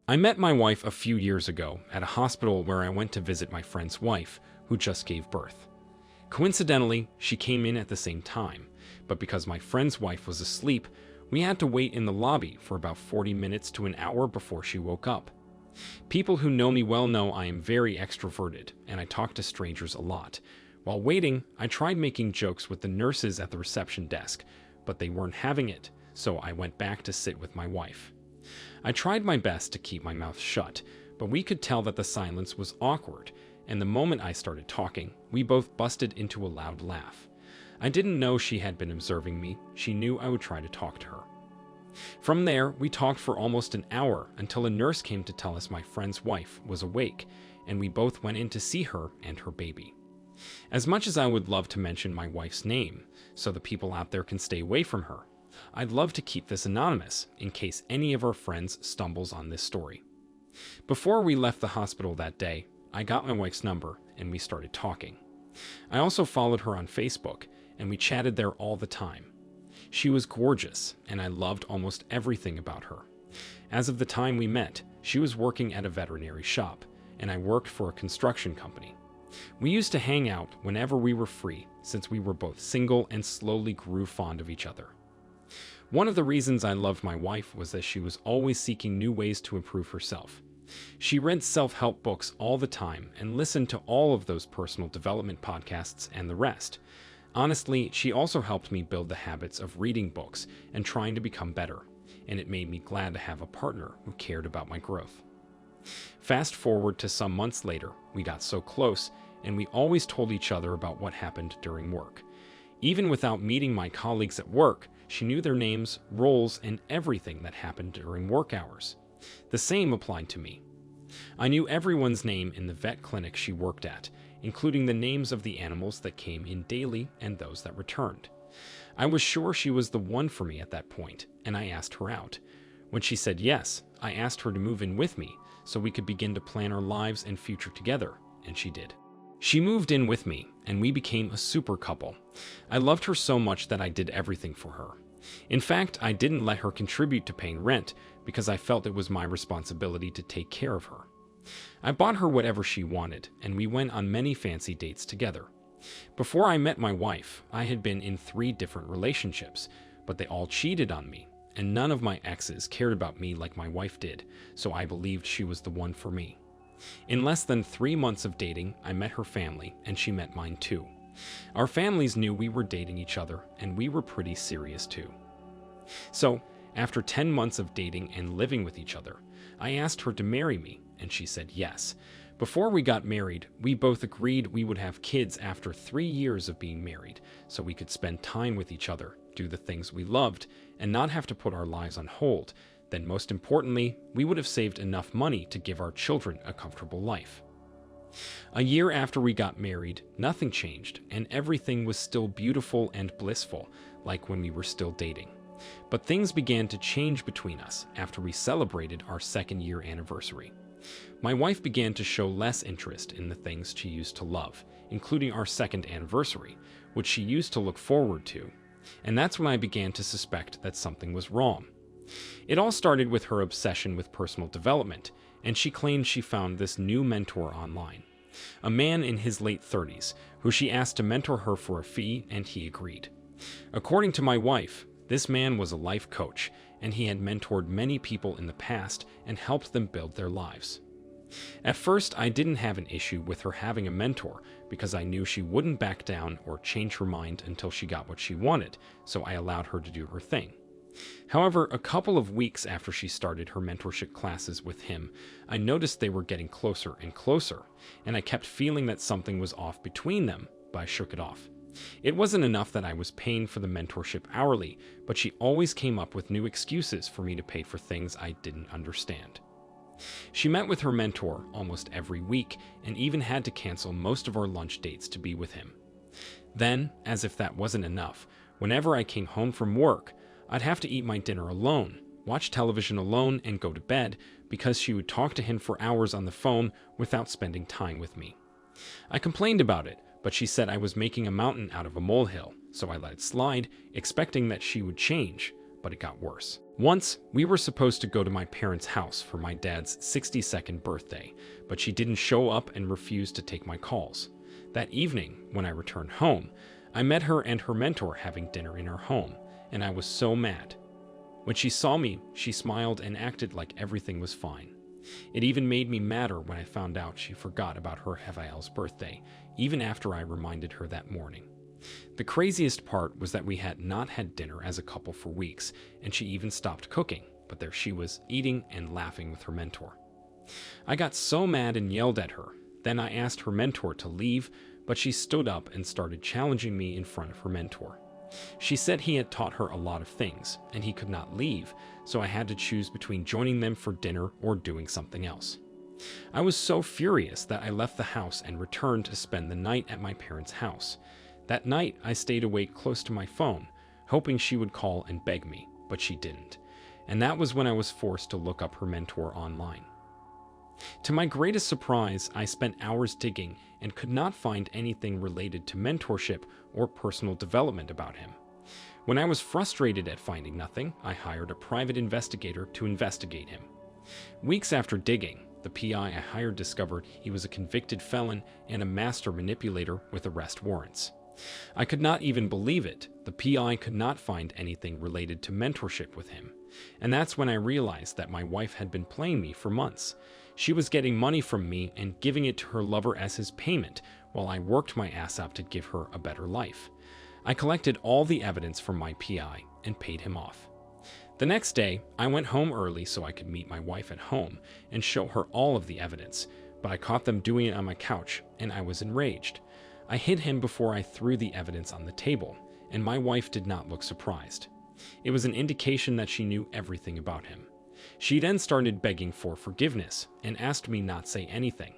I met my wife a few years ago at a hospital where I went to visit my friend's wife, who just gave birth. Coincidentally, she came in at the same time, but because my friend's wife was asleep, we had to wait in the lobby for about 40 minutes to an hour before she woke up. People who know me well know I am very extroverted, and I talk to strangers a lot. While waiting, I tried making jokes with the nurses at the reception desk, but they weren't having it, so I went back to sit with my wife. I tried my best to keep my mouth shut, but we could tell that the silence was awkward, and the moment I started talking, we both busted into a loud laugh. I didn't know she had been observing me. She knew I would try to talk to her. From there, we talked for almost an hour until a nurse came to tell us my friend's wife was awake, and we both went in to see her and her baby. As much as I would love to mention my wife's name, so the people out there can stay away from her, I'd love to keep this anonymous in case any of our friends stumbles on this story. Before we left the hospital that day, I got my wife's number and we started talking. I also followed her on Facebook, and we chatted there all the time. She was gorgeous, and I loved almost everything about her. As of the time we met, she was working at a veterinary shop, and I worked for a construction company. We used to hang out whenever we were free, since we were both single and slowly grew fond of each other. One of the reasons I loved my wife was that she was always seeking new ways to improve herself. She read self-help books all the time and listened to all of those personal development podcasts and the rest. Honestly, she also helped me build the habits of reading books and trying to become better, and it made me glad to have a partner who cared about my growth. Fast forward to some months later, we got so close, and we always told each other about what happened during work. Even without meeting my colleagues at work, she knew their names, roles, and everything that happened during work hours. The same applied to me. I knew everyone's name in the vet clinic she worked at, including the names of the animals that came in daily and those that returned. I was sure she was the one for me at that point, and I asked her out. When she said yes, I asked her to move in with me so we could begin to plan our lives and future together, and she did. She moved in with me, and we became a super couple. I loved her so much that I did everything for her. In fact, I didn't let her contribute to paying rent because I felt it was my responsibility to take care of her. I bought her whatever she wanted, and we went on many fancy dates together. Before I met my wife, I had been in 3 different relationships, but they all cheated on me, and none of my exes cared about me like my wife did, so I believed she was the one for me. In less than 3 months of dating, I met her family, and she met mine too. Our families knew we were dating each other, and we were pretty serious too. So, after 10 months of dating and living with each other, I asked her to marry me, and she said yes. Before we got married, we both agreed we would have kids after 3 years of being married, so we could spend time with each other, do the things we loved, and not have to put our lives on hold. Then most importantly, we would have saved enough money to give our children a comfortable life. A year after we got married, nothing changed, and everything was still beautiful and blissful, like when we were still dating. But things began to change between us after we celebrated our 2nd year anniversary. My wife began to show less interest in the things she used to love, including our 2nd anniversary, which she used to look forward to. And that's when I began to suspect that something was wrong. It all started with her obsession with personal development, and she claimed she found this new mentor online. A man in his late 30s, who she asked to mentor her for a fee, and he agreed. According to my wife, this man was a life coach, and he had mentored many people in the past and helped them build their lives. At first, I didn't have an issue with her having a mentor because I knew she wouldn't back down or change her mind until she got what she wanted, so I allowed her to do her thing. However, a couple of weeks after she started her mentorship classes with him, I noticed they were getting closer and closer, and I kept feeling that something was off between them, but I shook it off. It wasn't enough that I was paying for the mentorship hourly, but she always came up with new excuses for me to pay for things I didn't understand. She met with her mentor almost every week and even had to cancel most of our lunch dates to be with him. Then, as if that wasn't enough, whenever I came home from work, I'd have to eat my dinner alone, watch television alone, and go to bed because she would talk to him for hours on the phone without spending time with me. I complained about it, but she said I was making a mountain out of a molehill, so I let it slide, expecting that she would change, but it got worse. Once, we were supposed to go to my parents' house for my dad's 62nd birthday, but she didn't show up and refused to take my calls. That evening, when I returned home, I met her and her mentor having dinner in our home, and I was so mad. When she saw me, she smiled and acted like everything was fine. It even made me madder when I found out she forgot about her Rafael's birthday, even after I reminded her that morning. The craziest part was that we had not had dinner as a couple for weeks, and she even stopped cooking, but there she was, eating and laughing with her mentor. I got so mad and yelled at her. Then I asked her mentor to leave, but she stood up and started challenging me in front of her mentor. She said he had taught her a lot of things, and he could not leave, so I had to choose between joining them for dinner or doing something else. I was so furious that I left the house and returned to spend the night at my parents' house. That night, I stayed awake close to my phone, hoping she would call and beg me, but she didn't. And that was when I was forced to look up her mentor online. To my greatest surprise, I spent hours digging and could not find anything related to mentorship or personal development about him. When I was frustrated at finding nothing, I hired a private investigator to investigate him. Weeks after digging, the PI I hired discovered he was a convicted felon and a master manipulator with arrest warrants. I could not even believe it. The PI could not find anything related to mentorship with him. And that's when I realized that my wife had been playing me for months. She was getting money from me and giving it to her lover as his payment, while I worked my ass off to give her a better life. I collected all the evidence from my PI and paid him off. The next day, I went home early so I could meet my wife at home and show her all of the evidence, but I caught them doing it on my couch, and I was enraged. I hid him before I threw the evidence on the table, and my wife did not look surprised. It was an indication that she knew everything about him. She then started begging for forgiveness and asked me not say anything.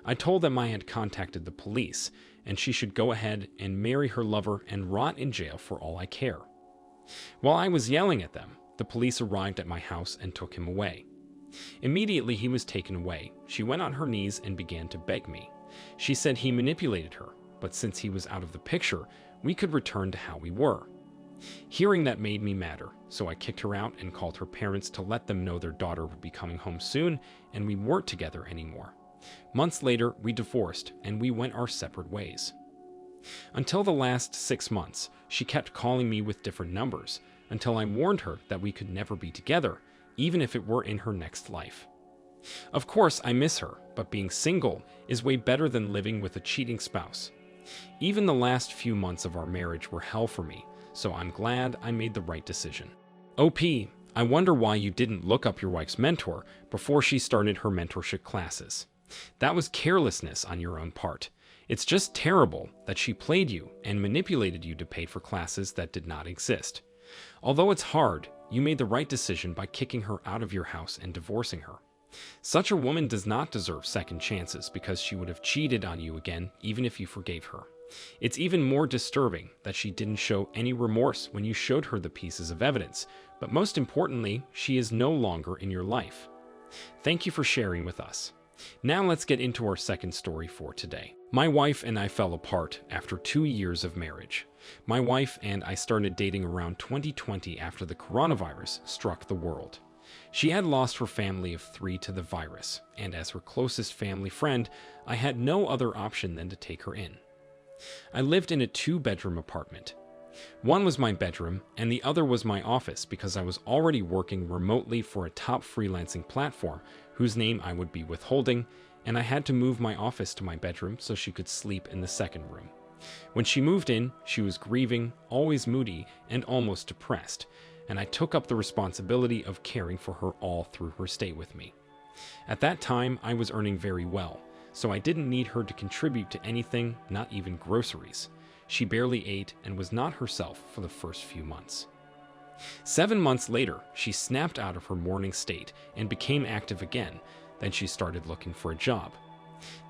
I told them I had contacted the police, and she should go ahead and marry her lover and rot in jail for all I care. While I was yelling at them, the police arrived at my house and took him away. Immediately he was taken away. She went on her knees and began to beg me. She said he manipulated her, but since he was out of the picture, we could return to how we were. Hearing that made me madder, so I kicked her out and called her parents to let them know their daughter would be coming home soon, and we weren't together anymore. Months later, we divorced, and we went our separate ways. Until the last 6 months, she kept calling me with different numbers, until I warned her that we could never be together, even if it were in her next life. Of course, I miss her, but being single is way better than living with a cheating spouse. Even the last few months of our marriage were hell for me, so I'm glad I made the right decision. OP, I wonder why you didn't look up your wife's mentor before she started her mentorship classes. That was carelessness on your own part. It's just terrible that she played you and manipulated you to pay for classes that did not exist. Although it's hard, you made the right decision by kicking her out of your house and divorcing her. Such a woman does not deserve second chances because she would have cheated on you again even if you forgave her. It's even more disturbing that she didn't show any remorse when you showed her the pieces of evidence, but most importantly, she is no longer in your life. Thank you for sharing with us. Now let's get into our second story for today. My wife and I fell apart after 2 years of marriage. My wife and I started dating around 2020 after the coronavirus struck the world. She had lost her family of 3 to the virus, and as her closest family friend, I had no other option than to take her in. I lived in a 2-bedroom apartment. One was my bedroom, and the other was my office because I was already working remotely for a top freelancing platform whose name I would be withholding, and I had to move my office to my bedroom so she could sleep in the second room. When she moved in, she was grieving, always moody, and almost depressed, and I took up the responsibility of caring for her all through her stay with me. At that time, I was earning very well, so I didn't need her to contribute to anything, not even groceries. She barely ate and was not herself for the first few months. 7 months later, she snapped out of her mourning state and became active again. Then she started looking for a job.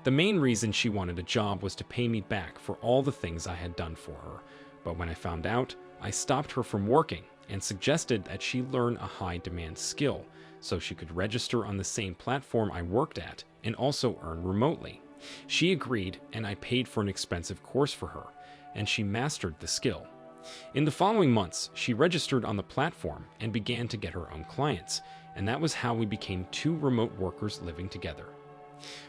The main reason she wanted a job was to pay me back for all the things I had done for her, but when I found out, I stopped her from working and suggested that she learn a high-demand skill so she could register on the same platform I worked at and also earn remotely. She agreed, and I paid for an expensive course for her, and she mastered the skill. In the following months, she registered on the platform and began to get her own clients, and that was how we became two remote workers living together.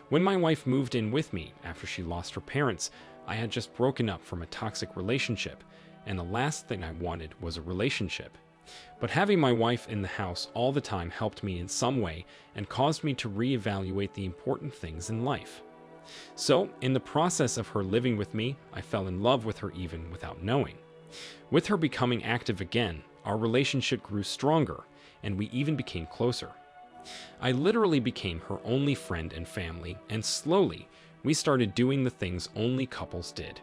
When my wife moved in with me after she lost her parents, I had just broken up from a toxic relationship, and the last thing I wanted was a relationship. But having my wife in the house all the time helped me in some way and caused me to reevaluate the important things in life. So, in the process of her living with me, I fell in love with her even without knowing. With her becoming active again, our relationship grew stronger, and we even became closer. I literally became her only friend and family, and slowly, we started doing the things only couples did.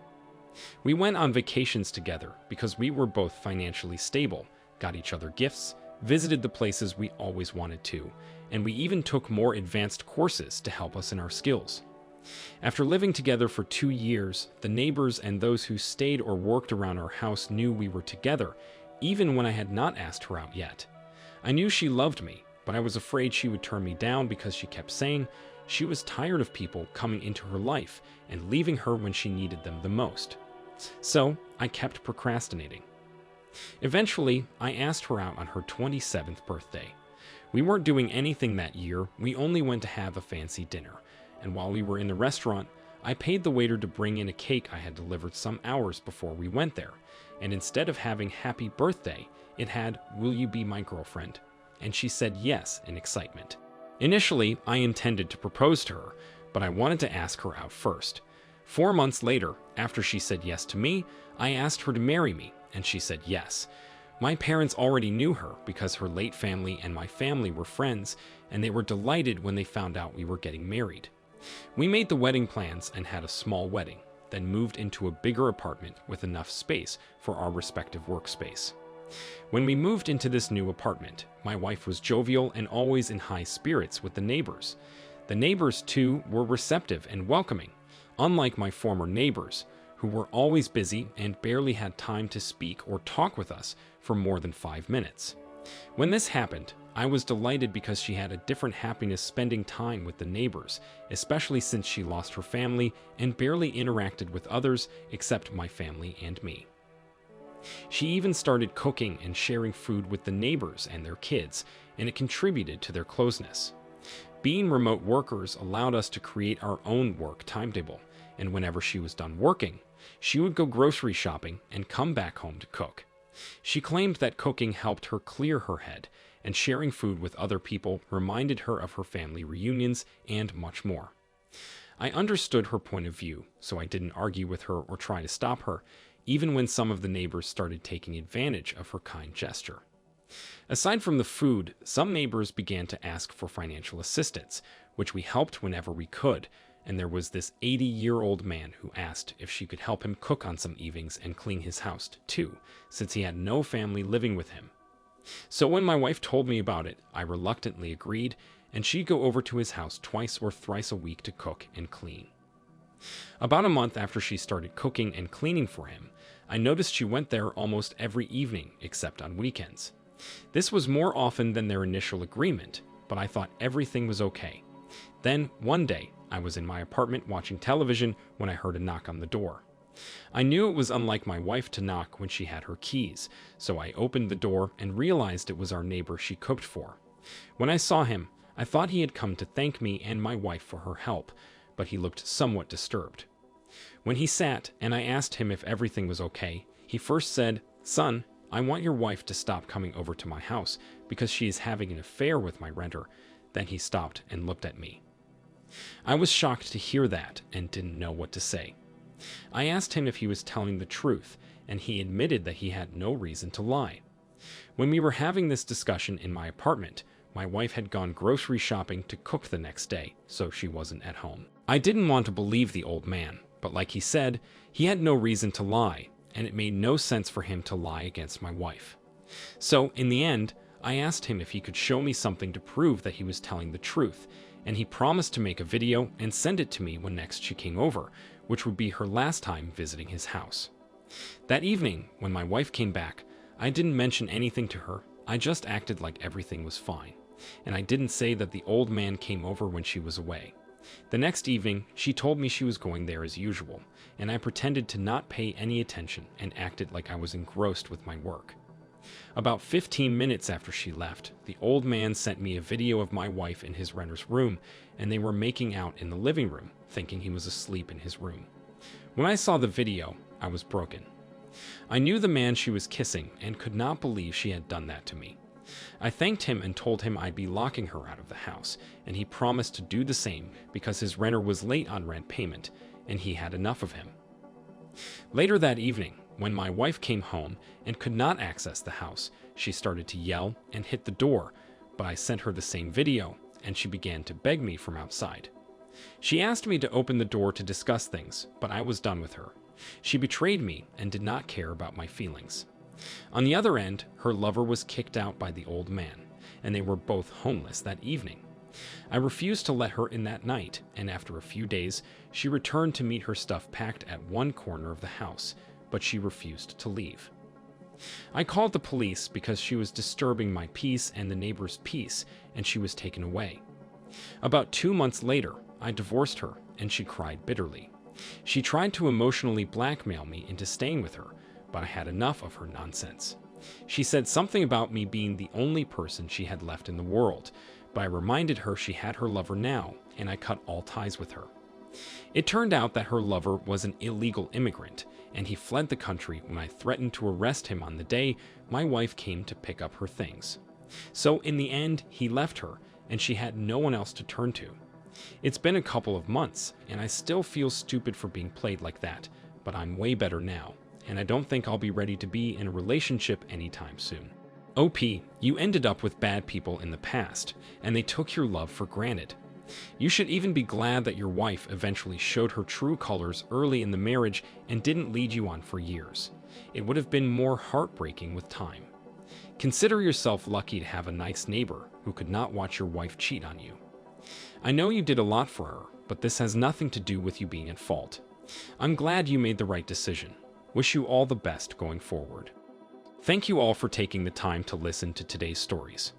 We went on vacations together because we were both financially stable, got each other gifts, visited the places we always wanted to, and we even took more advanced courses to help us in our skills. After living together for 2 years, the neighbors and those who stayed or worked around our house knew we were together, even when I had not asked her out yet. I knew she loved me, but I was afraid she would turn me down because she kept saying she was tired of people coming into her life and leaving her when she needed them the most. So I kept procrastinating. Eventually, I asked her out on her 27th birthday. We weren't doing anything that year, we only went to have a fancy dinner. And while we were in the restaurant, I paid the waiter to bring in a cake I had delivered some hours before we went there, and instead of having happy birthday, it had, "Will you be my girlfriend?" And she said yes in excitement. Initially, I intended to propose to her, but I wanted to ask her out first. 4 months later, after she said yes to me, I asked her to marry me, and she said yes. My parents already knew her because her late family and my family were friends, and they were delighted when they found out we were getting married. We made the wedding plans and had a small wedding, then moved into a bigger apartment with enough space for our respective workspace. When we moved into this new apartment, my wife was jovial and always in high spirits with the neighbors. The neighbors, too, were receptive and welcoming, unlike my former neighbors, who were always busy and barely had time to speak or talk with us for more than 5 minutes. When this happened, I was delighted because she had a different happiness spending time with the neighbors, especially since she lost her family and barely interacted with others except my family and me. She even started cooking and sharing food with the neighbors and their kids, and it contributed to their closeness. Being remote workers allowed us to create our own work timetable, and whenever she was done working, she would go grocery shopping and come back home to cook. She claimed that cooking helped her clear her head, and sharing food with other people reminded her of her family reunions and much more. I understood her point of view, so I didn't argue with her or try to stop her, even when some of the neighbors started taking advantage of her kind gesture. Aside from the food, some neighbors began to ask for financial assistance, which we helped whenever we could, and there was this 80-year-old man who asked if she could help him cook on some evenings and clean his house too, since he had no family living with him. So when my wife told me about it, I reluctantly agreed, and she'd go over to his house twice or thrice a week to cook and clean. About a month after she started cooking and cleaning for him, I noticed she went there almost every evening except on weekends. This was more often than their initial agreement, but I thought everything was okay. Then, one day, I was in my apartment watching television when I heard a knock on the door. I knew it was unlike my wife to knock when she had her keys, so I opened the door and realized it was our neighbor she cooked for. When I saw him, I thought he had come to thank me and my wife for her help, but he looked somewhat disturbed. When he sat and I asked him if everything was okay, he first said, "Son, I want your wife to stop coming over to my house because she is having an affair with my renter." Then he stopped and looked at me. I was shocked to hear that and didn't know what to say. I asked him if he was telling the truth, and he admitted that he had no reason to lie. When we were having this discussion in my apartment, my wife had gone grocery shopping to cook the next day, so she wasn't at home. I didn't want to believe the old man, but like he said, he had no reason to lie, and it made no sense for him to lie against my wife. So, in the end, I asked him if he could show me something to prove that he was telling the truth, and he promised to make a video and send it to me when next she came over, which would be her last time visiting his house. That evening, when my wife came back, I didn't mention anything to her. I just acted like everything was fine, and I didn't say that the old man came over when she was away. The next evening, she told me she was going there as usual, and I pretended to not pay any attention and acted like I was engrossed with my work. About 15 minutes after she left, the old man sent me a video of my wife in his renter's room, and they were making out in the living room, thinking he was asleep in his room. When I saw the video, I was broken. I knew the man she was kissing and could not believe she had done that to me. I thanked him and told him I'd be locking her out of the house, and he promised to do the same because his renter was late on rent payment, and he had enough of him. Later that evening, when my wife came home and could not access the house, she started to yell and hit the door, but I sent her the same video, and she began to beg me from outside. She asked me to open the door to discuss things, but I was done with her. She betrayed me and did not care about my feelings. On the other end, her lover was kicked out by the old man, and they were both homeless that evening. I refused to let her in that night, and after a few days, she returned to meet her stuff packed at one corner of the house, but she refused to leave. I called the police because she was disturbing my peace and the neighbor's peace, and she was taken away. About 2 months later, I divorced her, and she cried bitterly. She tried to emotionally blackmail me into staying with her, but I had enough of her nonsense. She said something about me being the only person she had left in the world, but I reminded her she had her lover now, and I cut all ties with her. It turned out that her lover was an illegal immigrant, and he fled the country when I threatened to arrest him on the day my wife came to pick up her things. So in the end, he left her, and she had no one else to turn to. It's been a couple of months, and I still feel stupid for being played like that, but I'm way better now, and I don't think I'll be ready to be in a relationship anytime soon. OP, you ended up with bad people in the past, and they took your love for granted. You should even be glad that your wife eventually showed her true colors early in the marriage and didn't lead you on for years. It would have been more heartbreaking with time. Consider yourself lucky to have a nice neighbor who could not watch your wife cheat on you. I know you did a lot for her, but this has nothing to do with you being at fault. I'm glad you made the right decision. Wish you all the best going forward. Thank you all for taking the time to listen to today's stories.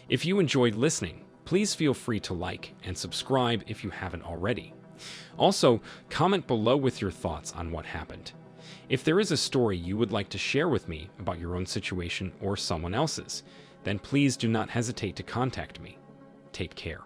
If you enjoyed listening, please feel free to like and subscribe if you haven't already. Also, comment below with your thoughts on what happened. If there is a story you would like to share with me about your own situation or someone else's, then please do not hesitate to contact me. Take care.